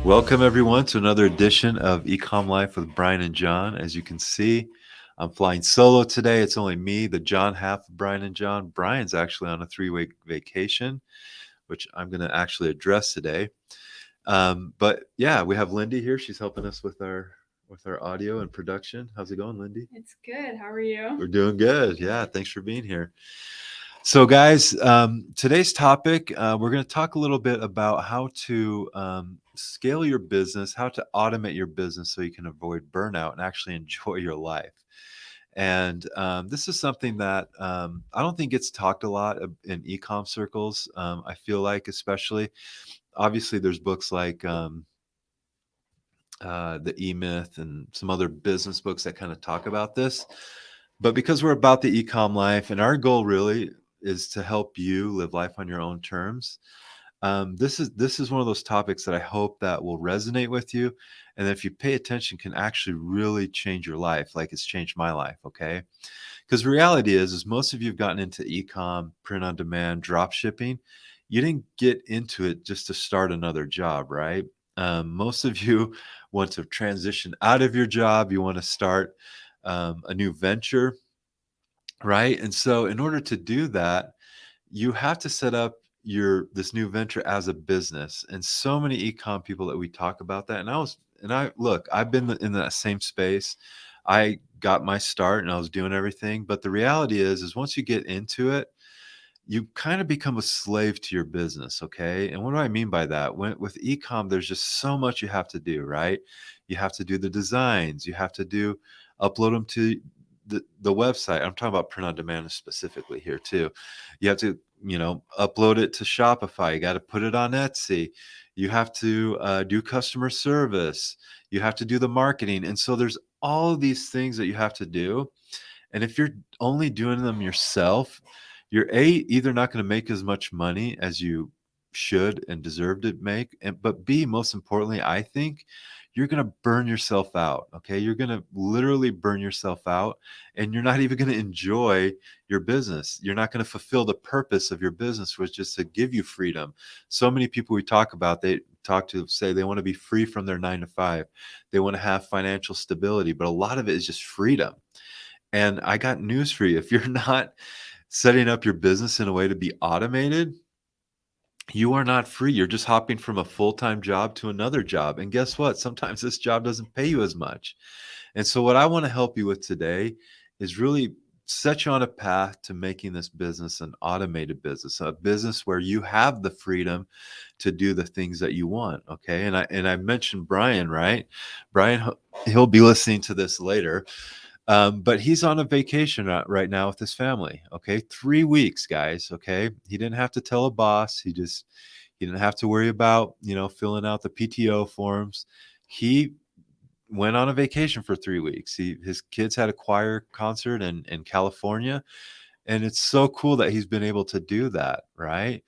Welcome, everyone, to another edition of Ecom Life with Brian and John. As you can see, I'm flying solo today. It's only me, the John half of Brian and John. Brian's actually on a 3-week vacation, which I'm going to actually address today. But yeah, we have Lindy here. She's helping us with our audio and production. How's it going, Lindy? It's good. How are you? We're doing good. Yeah, thanks for being here. So, guys, today's topic, we're going to talk a little bit about how to scale your business, how to automate your business so you can avoid burnout and actually enjoy your life. And this is something that I don't think gets talked a lot in ecom circles. I feel like, especially, obviously, there's books like the E-Myth and some other business books that kind of talk about this. But because we're about the ecom life, and our goal really is to help you live life on your own terms, this is one of those topics that I hope that will resonate with you, and if you pay attention, can actually really change your life, like it's changed my life. Okay, because reality is most of you have gotten into ecom, print on demand, drop shipping. You didn't get into it just to start another job, right? Most of you want to transition out of your job. You want to start a new venture, right? And so, in order to do that, you have to set up this new venture as a business. And so many ecom people that we talk about that, and I look, I've been in that same space. I got my start and I was doing everything, but the reality is once you get into it, you kind of become a slave to your business. Okay, and what do I mean by that? With ecom, there's just so much you have to do, right? You have to do the designs, you have to upload them to the website. I'm talking about print on demand specifically here too. You have to, upload it to Shopify. You got to put it on Etsy. You have to do customer service. You have to do the marketing. And so there's all of these things that you have to do. And if you're only doing them yourself, you're either not going to make as much money as you should and deserve to make, but B, most importantly, I think you're going to burn yourself out. Okay, you're going to literally burn yourself out, and you're not even going to enjoy your business. You're not going to fulfill the purpose of your business, which is to give you freedom. So many people we talk about, they talk to say they want to be free from their 9 to 5. They want to have financial stability, but a lot of it is just freedom. And I got news for you. If you're not setting up your business in a way to be automated, you are not free. You're just hopping from a full-time job to another job. And guess what? Sometimes this job doesn't pay you as much. And so, what I want to help you with today is really set you on a path to making this business an automated business, a business where you have the freedom to do the things that you want. Okay. And I mentioned Brian, right? Brian, he'll be listening to this later. But he's on a vacation right now with his family. Okay, 3 weeks, guys. Okay, he didn't have to tell a boss. He didn't have to worry about filling out the PTO forms. He went on a vacation for 3 weeks. His kids had a choir concert in California, and it's so cool that he's been able to do that, right?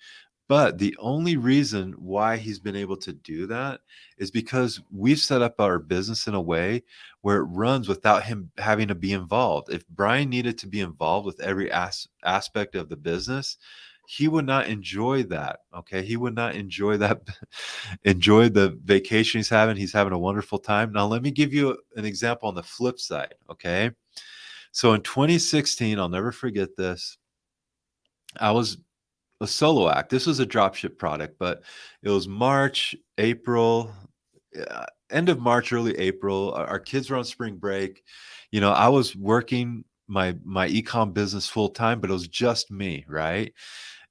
But the only reason why he's been able to do that is because we've set up our business in a way where it runs without him having to be involved. If Brian needed to be involved with every aspect of the business, he would not enjoy that. Okay. He would not enjoy that, enjoy the vacation he's having. He's having a wonderful time. Now, let me give you an example on the flip side. Okay. So in 2016, I'll never forget this. I was a solo act. This was a dropship product, but it was March, April, end of March, early April. Our kids were on spring break. I was working my ecom business full time, but it was just me, right?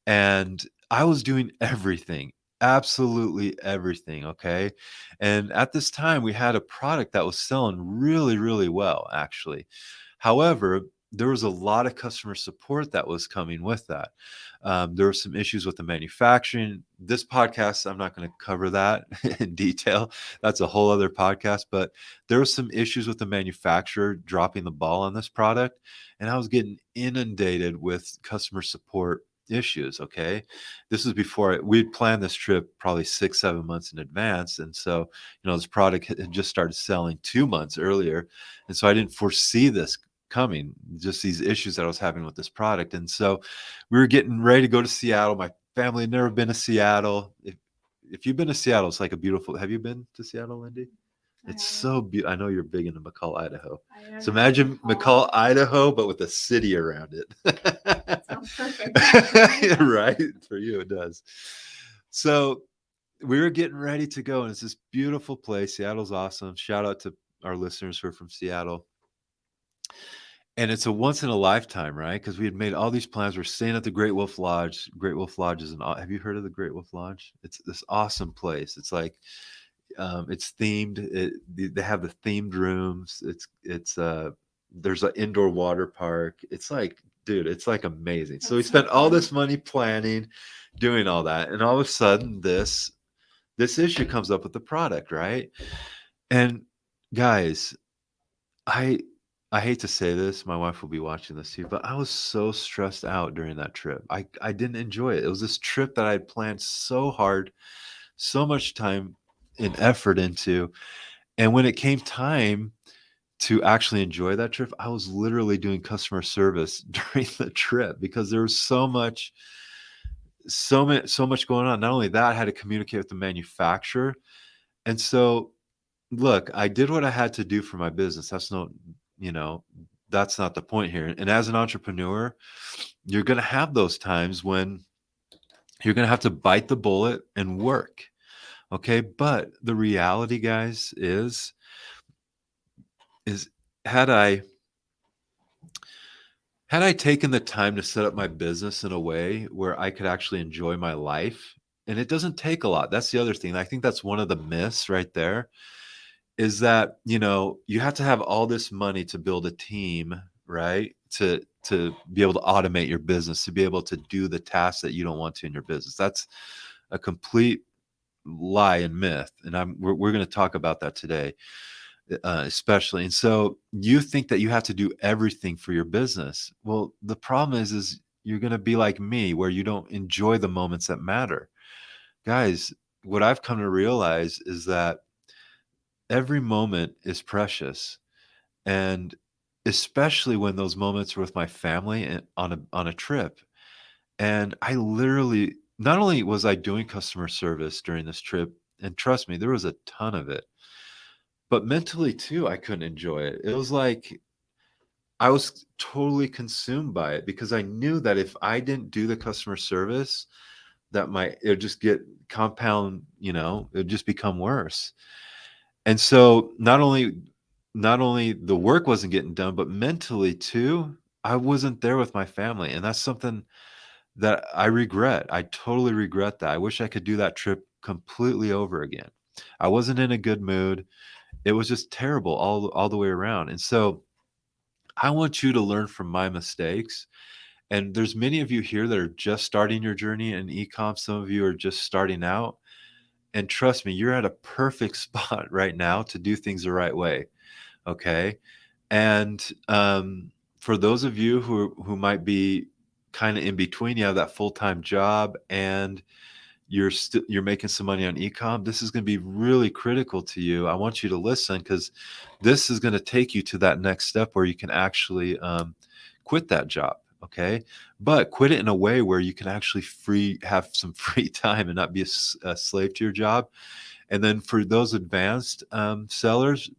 And I was doing everything, absolutely everything. Okay. And at this time, we had a product that was selling really, really well, actually. However, there was a lot of customer support that was coming with that. There were some issues with the manufacturing. This podcast, I'm not going to cover that in detail. That's a whole other podcast. But there were some issues with the manufacturer dropping the ball on this product. And I was getting inundated with customer support issues. Okay. This was before we'd planned this trip probably 6, 7 months in advance. And so, this product had just started selling 2 months earlier. And so I didn't foresee this coming, just these issues that I was having with this product. And so we were getting ready to go to Seattle. My family had never been to Seattle. if you've been to Seattle, it's like a beautiful. Have you been to Seattle, Lindy? It's so beautiful. I know you're big into McCall, Idaho. So imagine McCall, Idaho, but with a city around it. Sounds perfect. Right? For you, it does. So we were getting ready to go, and it's this beautiful place. Seattle's awesome. Shout out to our listeners who are from Seattle. And it's a once in a lifetime, right? Because we had made all these plans. We're staying at the Great Wolf Lodge. Great Wolf Lodge is have you heard of the Great Wolf Lodge? It's this awesome place. It's like, it's themed. They have the themed rooms. There's an indoor water park. It's like, dude, it's like amazing. So we spent all this money planning, doing all that, and all of a sudden this issue comes up with the product, right? And guys, I hate to say this, my wife will be watching this too, but I was so stressed out during that trip. I didn't enjoy it. It was this trip that I had planned so hard, so much time and effort into. And when it came time to actually enjoy that trip, I was literally doing customer service during the trip because there was so much going on. Not only that, I had to communicate with the manufacturer. And so look, I did what I had to do for my business. You know, that's not the point here. And as an entrepreneur, you're going to have those times when you're going to have to bite the bullet and work. Okay. But the reality, guys, is had I taken the time to set up my business in a way where I could actually enjoy my life, and it doesn't take a lot. That's the other thing. I think that's one of the myths right there, is that, you have to have all this money to build a team, right? To be able to automate your business, to be able to do the tasks that you don't want to in your business. That's a complete lie and myth. And we're going to talk about that today, especially. And so you think that you have to do everything for your business. Well, the problem is you're going to be like me, where you don't enjoy the moments that matter. Guys, what I've come to realize is that every moment is precious, and especially when those moments are with my family and on a trip. And I literally, not only was I doing customer service during this trip, and trust me, there was a ton of it, but mentally too, I couldn't enjoy it. It was like I was totally consumed by it, because I knew that if I didn't do the customer service, that it would just get compound, it would just become worse. And so not only the work wasn't getting done, but mentally too, I wasn't there with my family. And that's something that I regret. I totally regret that. I wish I could do that trip completely over again. I wasn't in a good mood. It was just terrible all the way around. And so I want you to learn from my mistakes. And there's many of you here that are just starting your journey in ecom. Some of you are just starting out. And trust me, you're at a perfect spot right now to do things the right way. Okay. And for those of you who might be kind of in between, you have that full-time job and you're making some money on ecom, this is going to be really critical to you. I want you to listen, because this is going to take you to that next step where you can actually quit that job. Okay. But quit it in a way where you can actually have some free time and not be a slave to your job. And then for those advanced sellers,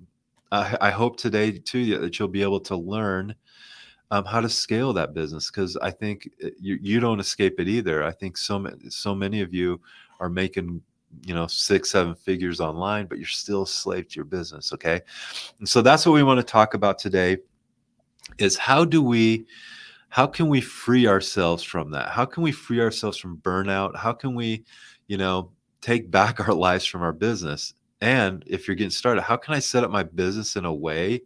I hope today too that you'll be able to learn how to scale that business, because I think you don't escape it either. I think so many of you are making 6-7 figures online, but you're still a slave to your business. Okay. And so that's what we want to talk about today, is how can we free ourselves from that? How can we free ourselves from burnout? How can we take back our lives from our business? And if you're getting started, how can I set up my business in a way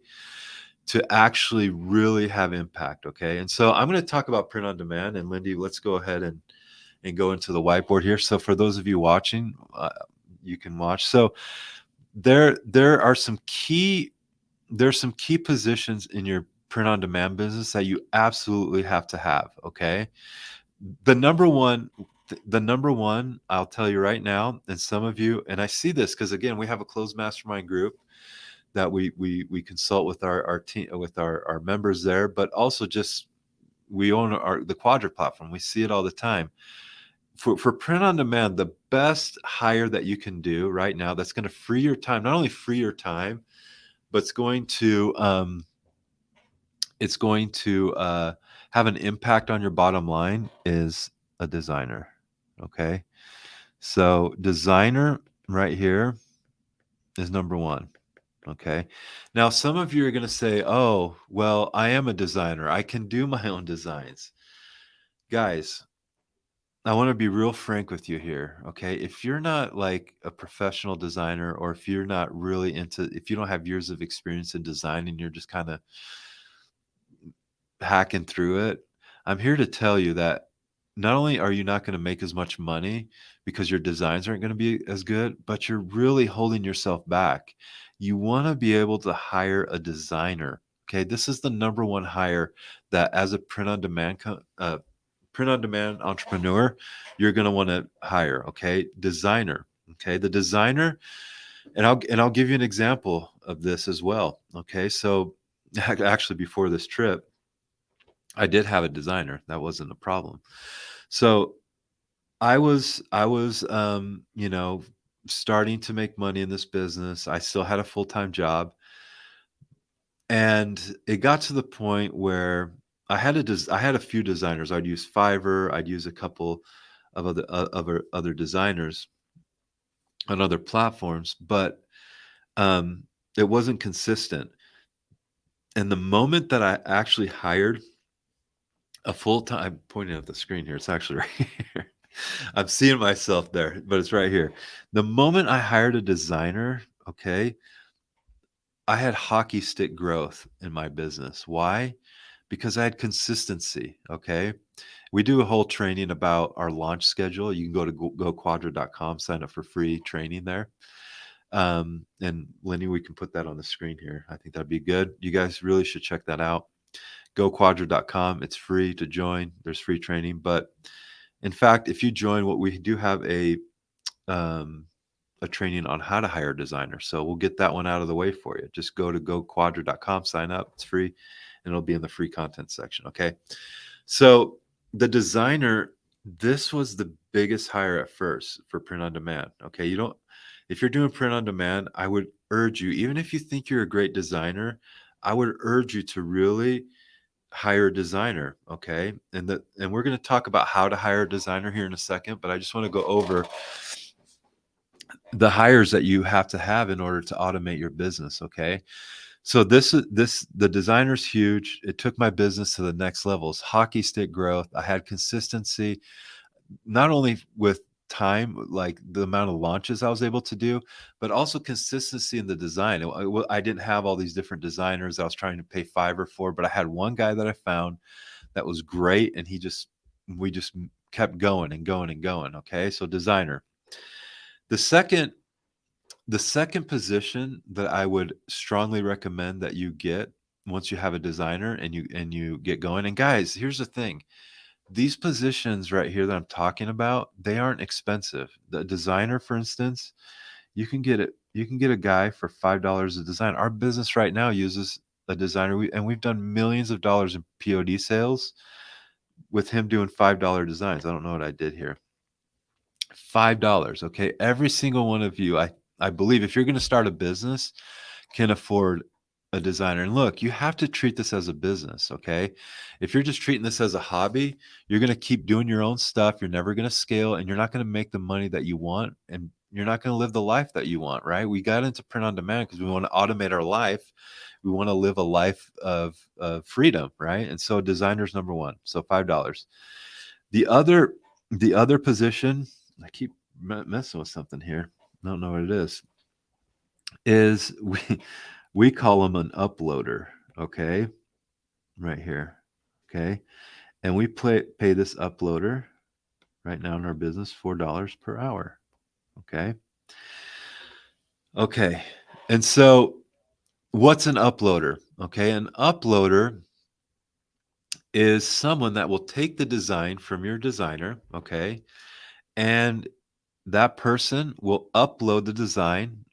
to actually really have impact? Okay. And so I'm going to talk about print on demand. And Lindy, let's go ahead and go into the whiteboard here. So for those of you watching, you can watch. So there are some key positions in your print on demand business that you absolutely have to have. Okay. The number one, I'll tell you right now, and some of you, and I see this because again, we have a closed mastermind group that we consult with our team, with our members there, but also just we own the Quadra platform. We see it all the time. for print on demand, the best hire that you can do right now that's going to free your time, not only free your time, but it's going to have an impact on your bottom line is a designer. Okay. So designer right here is number one. Okay. Now, some of you are going to say, oh, well, I am a designer. I can do my own designs. Guys, I want to be real frank with you here. Okay. If you're not like a professional designer, or if you're not really if you don't have years of experience in design and you're just kind of hacking through it, I'm here to tell you that not only are you not going to make as much money because your designs aren't going to be as good, but you're really holding yourself back. You want to be able to hire a designer. Okay, this is the number one hire that as a print on demand entrepreneur, you're going to want to hire. Okay, designer. Okay, the designer, and I'll give you an example of this as well. Okay, so actually before this trip, I did have a designer. That wasn't a problem. So I was starting to make money in this business. I still had a full-time job, and it got to the point where I had a few designers. I'd use Fiverr, I'd use a couple of other designers on other platforms, but it wasn't consistent. And the moment that I actually hired a full-time, I'm pointing at the screen here. It's actually right here. I'm seeing myself there, but it's right here. The moment I hired a designer, okay, I had hockey stick growth in my business. Why? Because I had consistency. Okay. We do a whole training about our launch schedule. You can go to goquadra.com, sign up for free training there. And Lenny, we can put that on the screen here. I think that'd be good. You guys really should check that out. Goquadra.com. It's free to join. There's free training. But in fact, if you join, what we do have a training on how to hire a designer. So we'll get that one out of the way for you. Just go to goquadra.com, sign up. It's free, and it'll be in the free content section. Okay. So the designer, this was the biggest hire at first for print on demand. Okay. If you're doing print on demand, I would urge you, even if you think you're a great designer, I would urge you to really hire a designer. Okay. And we're going to talk about how to hire a designer here in a second, but I just want to go over the hires that you have to have in order to automate your business. Okay. So the designer's huge. It took my business to the next levels, hockey stick growth. I had consistency, not only with time, like the amount of launches I was able to do, but also consistency in the design. I didn't have all these different designers I was trying to pay Fiverr for, but I had one guy that I found that was great. And we just kept going and going and going. Okay. So designer. The second position that I would strongly recommend that you get once you have a designer and you get going. And guys, here's the thing. These positions right here that I'm talking about, they aren't expensive. The designer, for instance, you can get a guy for $5 a design. Our business right now uses a designer, and we've done millions of dollars in POD sales with him doing $5 designs. I don't know what I did here. $5. Okay. Every single one of you, I believe, if you're going to start a business, can afford a designer. And look, you have to treat this as a business. Okay. If you're just treating this as a hobby, you're going to keep doing your own stuff. You're never going to scale, and you're not going to make the money that you want, and you're not going to live the life that you want. Right. We got into print on demand because we want to automate our life. We want to live a life of freedom. Right. And so designer's number one. So $5. The other position, I keep messing with something here. I don't know what it is we call them an uploader. Okay. Right here. Okay. And we pay this uploader right now in our business $4 per hour. Okay. Okay. And so what's an uploader? Okay. An uploader is someone that will take the design from your designer. Okay. And that person will upload the design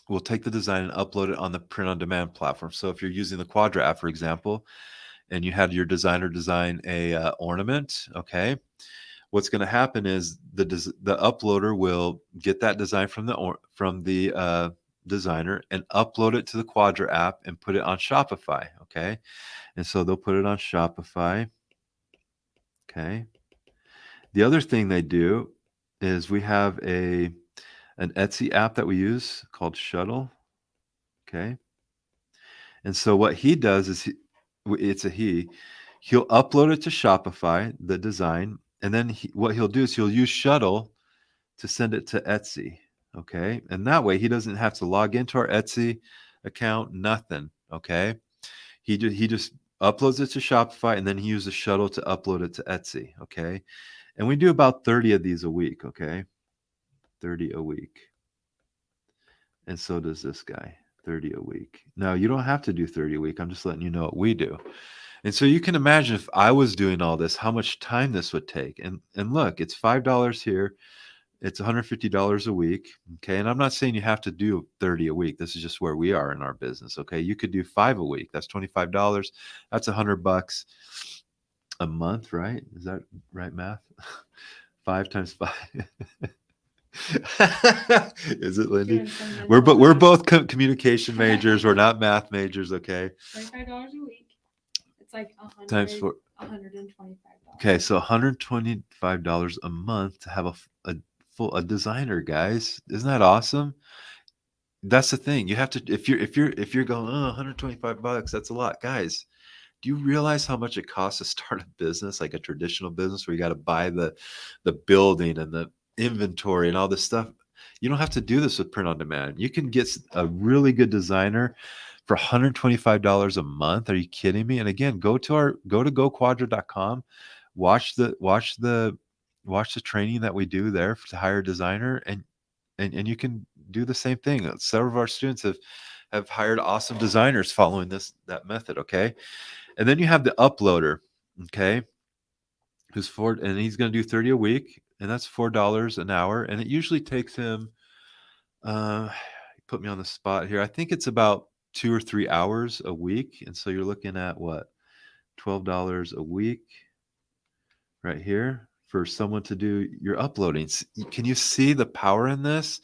we'll take the design and upload it on the print on demand platform. So if you're using the Quadra app, for example, and you had your designer design a ornament, okay, what's going to happen is the uploader will get that design from the designer and upload it to the Quadra app and put it on Shopify. Okay. And so they'll put it on Shopify. Okay. The other thing they do is we have an Etsy app that we use called Shuttle. Okay. And so what he does is he'll upload it to Shopify, the design, and then what he'll do is he'll use Shuttle to send it to Etsy. Okay. And that way he doesn't have to log into our Etsy account, nothing. Okay. He just uploads it to Shopify and then he uses Shuttle to upload it to Etsy. Okay. And we do about 30 of these a week. Okay. 30 a week. And so does this guy, 30 a week. Now, you don't have to do 30 a week. I'm just letting you know what we do. And so you can imagine if I was doing all this, how much time this would take. And look, it's $5 here. It's $150 a week. Okay. And I'm not saying you have to do 30 a week. This is just where we are in our business. Okay. You could do 5 a week. That's $25. That's $100 a month, right? Is that right math? 5 times 5. Is it, Lindy? We're both communication majors. We're not math majors. Okay. $25 a week. It's like times 4. $125. Okay, so $125 a month to have a designer, guys. Isn't that awesome? That's the thing. You have to if you're going, oh, $125, that's a lot, guys. Do you realize how much it costs to start a business, like a traditional business where you got to buy the building and the inventory and all this stuff? You don't have to do this with print on demand. You can get a really good designer for $125 a month. Are you kidding me? And again, go to goquadra.com, watch the training that we do there to hire a designer, and you can do the same thing. Several of our students have hired awesome designers following that method. Okay. And then you have the uploader, okay, and he's going to do 30 a week, and that's $4 an hour. And it usually takes him, put me on the spot here. I think it's about 2 or 3 hours a week. And so you're looking at what? $12 a week right here for someone to do your uploading. Can you see the power in this?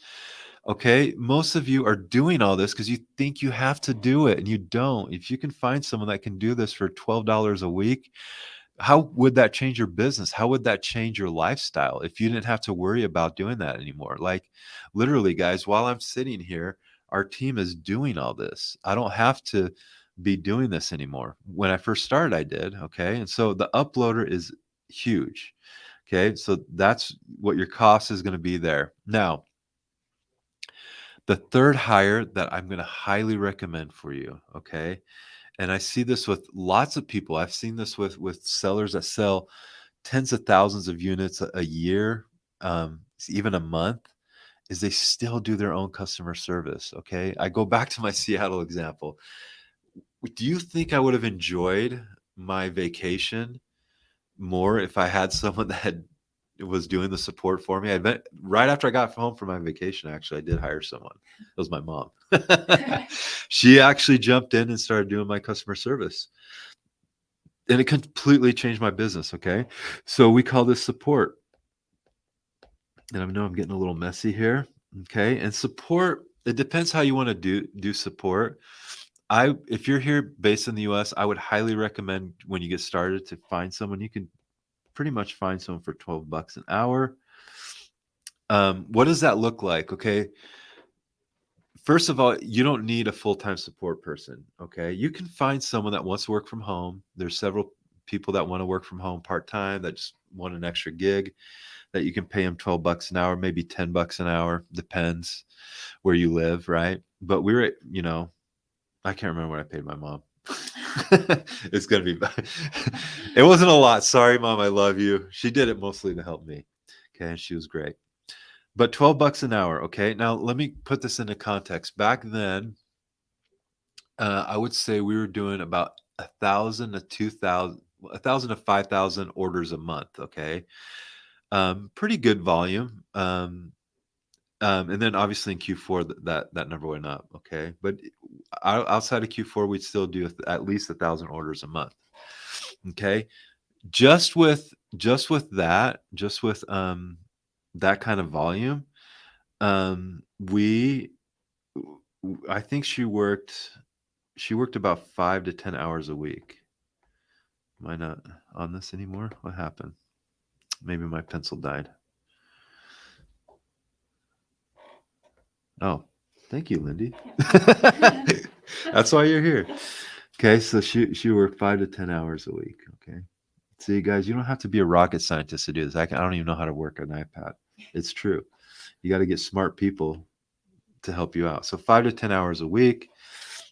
Okay, most of you are doing all this because you think you have to do it, and you don't. If you can find someone that can do this for $12 a week, how would that change your business? How would that change your lifestyle if you didn't have to worry about doing that anymore? Like, literally, guys, while I'm sitting here, our team is doing all this. I don't have to be doing this anymore. When I first started, I did. Okay, and so the uploader is huge. Okay, so that's what your cost is going to be there. Now, the third hire that I'm going to highly recommend for you, okay? And I see this with lots of people. I've seen this with sellers that sell tens of thousands of units a year, even a month, is they still do their own customer service, okay? I go back to my Seattle example. Do you think I would have enjoyed my vacation more if I had someone that was doing the support for me? Right after I got home from my vacation, actually, I did hire someone. It was my mom. She actually jumped in and started doing my customer service. And it completely changed my business, okay? So we call this support. And I know I'm getting a little messy here, okay? And support, it depends how you want to do support. If you're here based in the US, I would highly recommend when you get started to find someone. You can pretty much find someone for $12 an hour. What does that look like? Okay. First of all, you don't need a full-time support person. Okay. You can find someone that wants to work from home. There's several people that want to work from home part-time that just want an extra gig that you can pay them $12 an hour, maybe $10 an hour. Depends where you live. Right. But I can't remember what I paid my mom. It's going to be, it wasn't a lot. Sorry, Mom. I love you. She did it mostly to help me. Okay. And she was great. But $12 an hour. Okay. Now let me put this into context. Back then, I would say we were doing about 1,000 to 2,000, 1,000 to 5,000 orders a month. Okay. Pretty good volume. And then obviously in Q4 that number went up. Okay. But outside of Q4, we'd still do at least 1,000 orders a month. Okay. Just with just with that, that kind of volume, we I think she worked about 5 to 10 hours a week. Am I not on this anymore? What happened? Maybe my pencil died. Oh, thank you, Lindy. That's why you're here. Okay, so she worked 5 to 10 hours a week. Okay. See, guys, you don't have to be a rocket scientist to do this. I don't even know how to work an iPad. It's true. You got to get smart people to help you out. So 5 to 10 hours a week.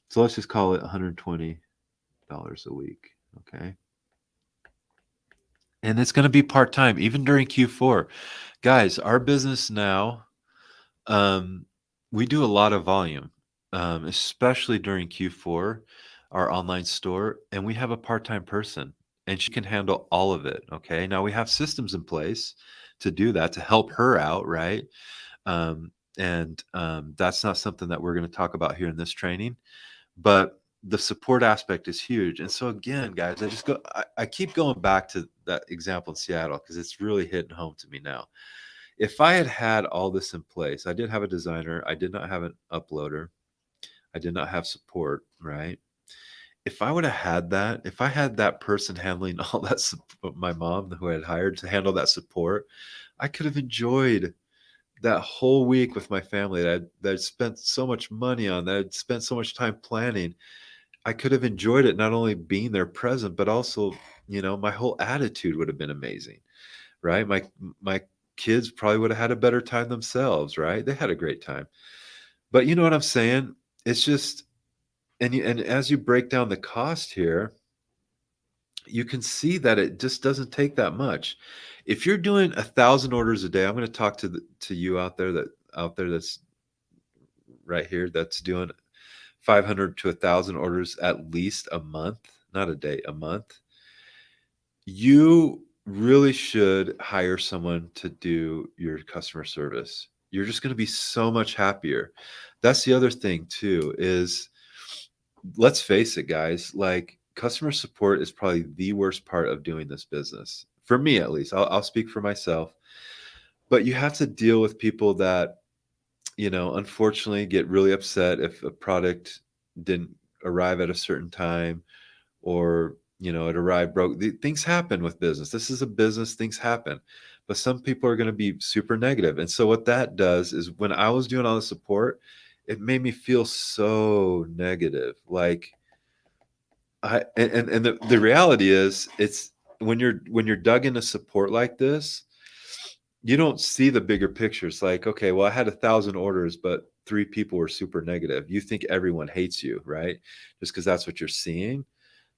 So let's just call it $120 a week. Okay. And it's going to be part-time, even during Q4. Guys, our business now, we do a lot of volume, especially during Q4, our online store, and we have a part-time person, and she can handle all of it. Okay. Now we have systems in place to do that, to help her out, right? That's not something that we're going to talk about here in this training, but the support aspect is huge. And so again, guys, I keep going back to that example in Seattle because it's really hitting home to me now. If I had had all this in place, I did have a designer, I did not have an uploader, I did not have support, right? If I would have had that, if I had that person handling all that support, my mom who I had hired to handle that support, I could have enjoyed that whole week with my family that I'd spent so much money on, that I'd spent so much time planning. I could have enjoyed it, not only being there present, but also, my whole attitude would have been amazing, right? My kids probably would have had a better time themselves, right? They had a great time. But you know what I'm saying? It's just, and as you break down the cost here, you can see that it just doesn't take that much. If you're doing 1,000 orders a day, I'm going to talk to you out there that's right here, that's doing 500 to 1,000 orders at least a month, not a day, a month. You really should hire someone to do your customer service. You're just going to be so much happier. That's the other thing too, is, let's face it, guys, like, customer support is probably the worst part of doing this business. For me, at least. I'll speak for myself. But you have to deal with people that, unfortunately get really upset if a product didn't arrive at a certain time, or, it arrived broke. Things happen with business. This is a business, things happen. But some people are going to be super negative. And so what that does is, when I was doing all the support, it made me feel so negative. Like, the reality is, it's when you're dug into support like this, you don't see the bigger picture. It's like, okay, well, I had 1,000 orders, but 3 people were super negative. You think everyone hates you, right? Just because that's what you're seeing.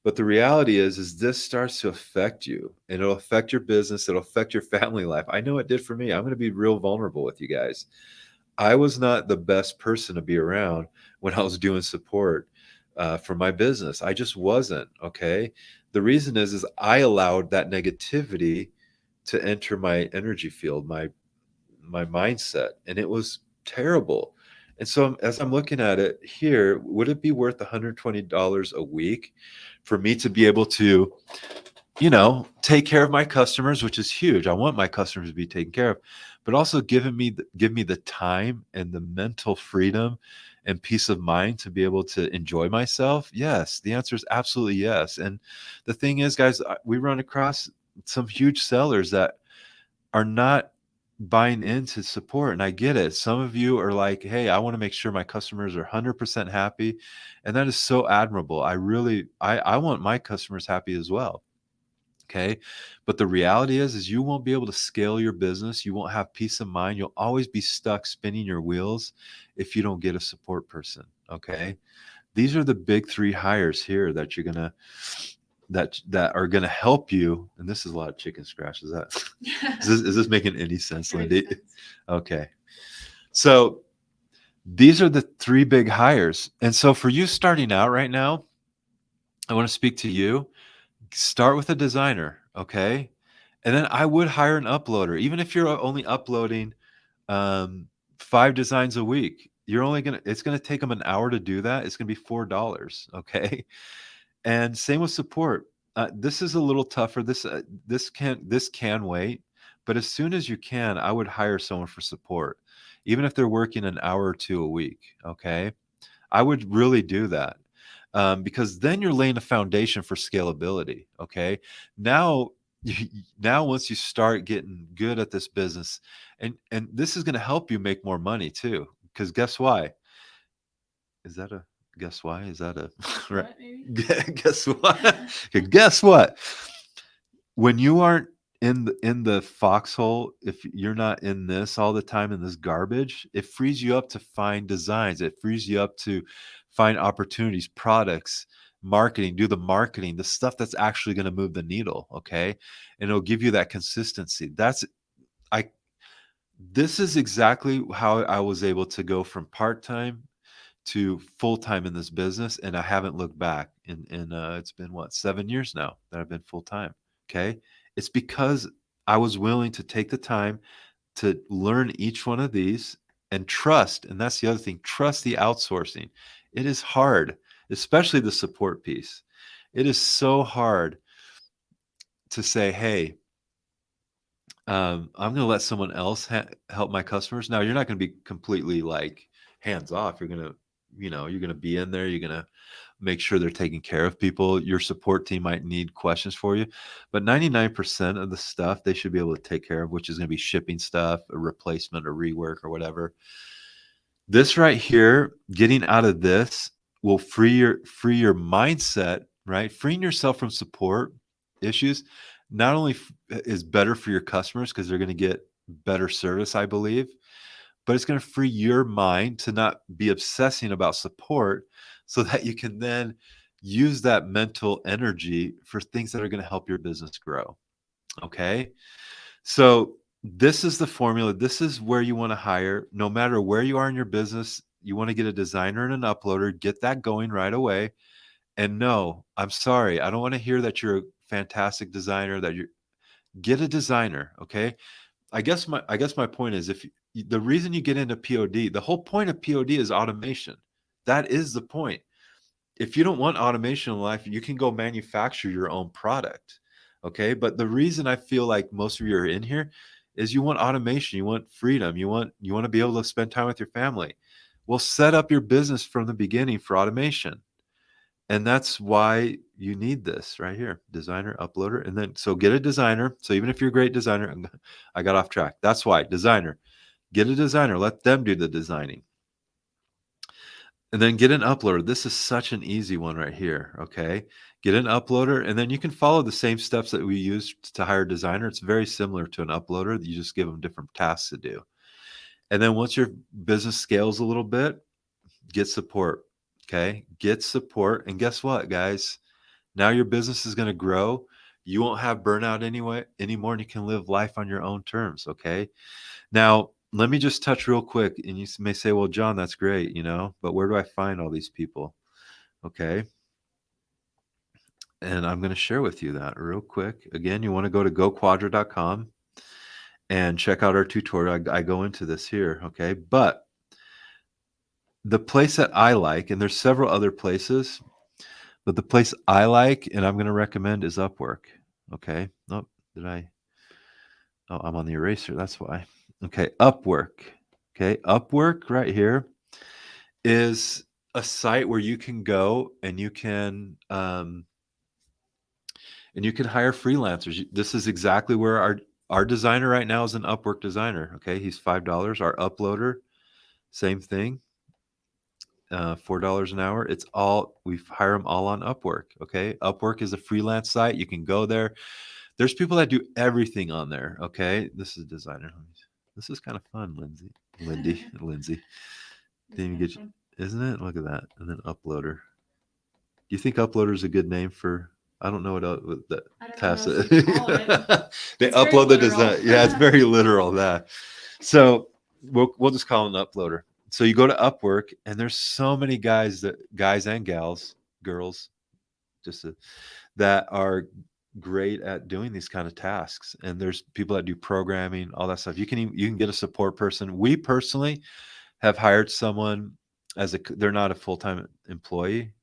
But the reality is this starts to affect you, and it'll affect your business. It'll affect your family life. I know it did for me. I'm going to be real vulnerable with you guys. I was not the best person to be around when I was doing support for my business. I just wasn't. Okay. The reason is I allowed that negativity to enter my energy field, my mindset, and it was terrible. And so, as I'm looking at it here, would it be worth $120 a week for me to be able to, take care of my customers, which is huge. I want my customers to be taken care of, but also give me the time and the mental freedom and peace of mind to be able to enjoy myself? Yes, the answer is absolutely yes. And the thing is, guys, we run across some huge sellers that are not buying into support. And I get it. Some of you are like, hey, I want to make sure my customers are 100% happy. And that is so admirable. I want my customers happy as well. Okay. But the reality is you won't be able to scale your business. You won't have peace of mind. You'll always be stuck spinning your wheels if you don't get a support person. Okay. These are the big 3 hires here that you're gonna that are gonna help you. And this is a lot of chicken scratch. Is that is this making any sense, Lindy? Okay. So these are the 3 big hires. And so for you starting out right now, I want to speak to you. Start with a designer, okay? And then I would hire an uploader. Even if you're only uploading 5 designs a week, it's gonna take them an hour to do that. It's gonna be $4, okay? And same with support. This is a little tougher. This can wait, but as soon as you can, I would hire someone for support, even if they're working an hour or two a week. Okay, I would really do that, because then you're laying a foundation for scalability. Okay, now now once you start getting good at this business, and this is going to help you make more money too. Because guess why? Is that a guess why? Is that a right? What, maybe? Guess what? Okay, guess what? When you aren't in the foxhole, if you're not in this all the time in this garbage, it frees you up to find designs. It frees you up to find opportunities, products, marketing, do the marketing, the stuff that's actually going to move the needle. Okay. And it'll give you that consistency. I, this is exactly how I was able to go from part-time to full-time in this business. And I haven't looked back it's been what, 7 years now that I've been full-time. Okay. It's because I was willing to take the time to learn each one of these and trust. And that's the other thing, trust the outsourcing. It is hard, especially the support piece. It is so hard to say, hey, I'm going to let someone else help my customers. Now, you're not going to be completely like hands off. You're going to, you're going to be in there. You're going to make sure they're taking care of people. Your support team might need questions for you, but 99% of the stuff they should be able to take care of, which is going to be shipping stuff, a replacement or rework or whatever. This right here, getting out of this will free your mindset, right? Freeing yourself from support issues not only is better for your customers because they're going to get better service, I believe, but it's going to free your mind to not be obsessing about support so that you can then use that mental energy for things that are going to help your business grow. Okay. So this is the formula. This is where you want to hire. No matter where you are in your business, you want to get a designer and an uploader, get that going right away. And no, I'm sorry. I don't want to hear that you're a fantastic designer, that you get a designer. Okay. I guess my point is, if the reason you get into POD, the whole point of POD is automation. That is the point. If you don't want automation in life, you can go manufacture your own product. Okay. But the reason I feel like most of you are in here is you want automation, you want freedom, you want to be able to spend time with your family. Well, set up your business from the beginning for automation. And that's why you need this right here, designer, uploader. And then, so get a designer. So even if you're a great designer, I got off track. That's why designer, get a designer, let them do the designing. And then get an uploader. This is such an easy one right here. Okay. Get an uploader, and then you can follow the same steps that we used to hire a designer. It's very similar to an uploader. You just give them different tasks to do. And then once your business scales a little bit, get support. Okay. Get support. And guess what, guys? Now your business is going to grow. You won't have burnout anymore, and you can live life on your own terms. Okay. Now, let me just touch real quick. And you may say, well, John, that's great, but where do I find all these people? Okay. And I'm going to share with you that real quick. Again, you want to go to goquadra.com and check out our tutorial. I go into this here. Okay. But the place that I like, and there's several other places, but the place I like and I'm going to recommend is UpWork. Okay. Oh, did I? Oh, I'm on the eraser. That's why. Okay. UpWork. Okay. UpWork right here is a site where you can go and you can hire freelancers. This is exactly where our designer right now is an UpWork designer. Okay. He's $5. Our uploader, same thing. $4 an hour. We hire them all on Upwork. Okay. Upwork is a freelance site. You can go there. There's people that do everything on there. Okay. This is a designer. This is kind of fun, Lindsay. Didn't even get you, isn't it? Look at that. And then uploader. Do you think uploader is a good name for? I don't know what that task. What you call it. They It's very upload the literal. design. Yeah, it's very literal. That. So we'll just call it an uploader. So you go to Upwork, and there's so many guys and girls, that are great at doing these kind of tasks. And there's people that do programming, all that stuff. You can get a support person. We personally have hired someone they're not a full-time employee,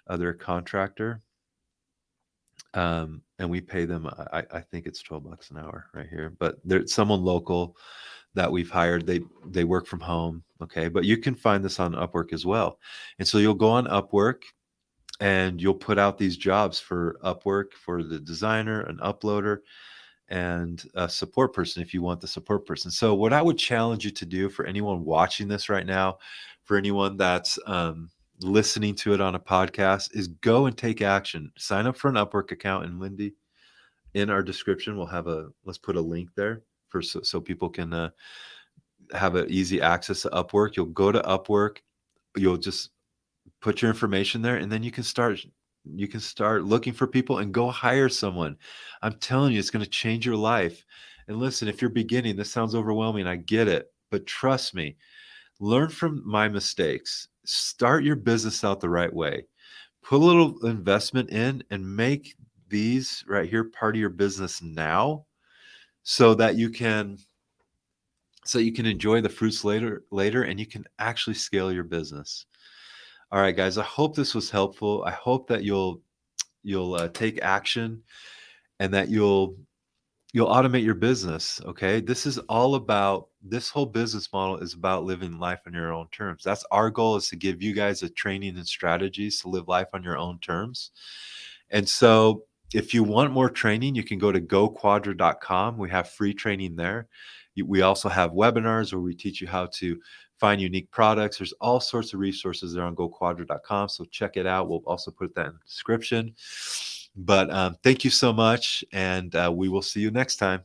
they're a contractor. And we pay them. I think it's $12 an hour right here, but there's someone local that we've hired. They work from home. Okay, but you can find this on Upwork as well. And so you'll go on Upwork and you'll put out these jobs for Upwork for the designer, an uploader, and a support person if you want the support person. So what I would challenge you to do for anyone watching this right now, for anyone that's listening to it on a podcast, is go and take action. Sign up for an Upwork account. And Lindy, in our description, we'll have let's put a link there for so people can have an easy access to Upwork. You'll go to Upwork, you'll just put your information there, and then you can start looking for people and go hire someone. I'm telling you, it's going to change your life. And listen, if you're beginning, this sounds overwhelming, I get it, but trust me, learn from my mistakes. Start your business out the right way. Put a little investment in and make these right here part of your business now, so that you can enjoy the fruits later, and you can actually scale your business. All right, guys, I hope this was helpful. I hope that you'll take action, and that you'll automate your business. Okay, this whole business model is about living life on your own terms. That's our goal, is to give you guys the training and strategies to live life on your own terms. And so if you want more training, you can go to goquadra.com. We have free training there. We also have webinars where we teach you how to find unique products. There's all sorts of resources there on goquadra.com. So check it out. We'll also put that in the description. But thank you so much. And we will see you next time.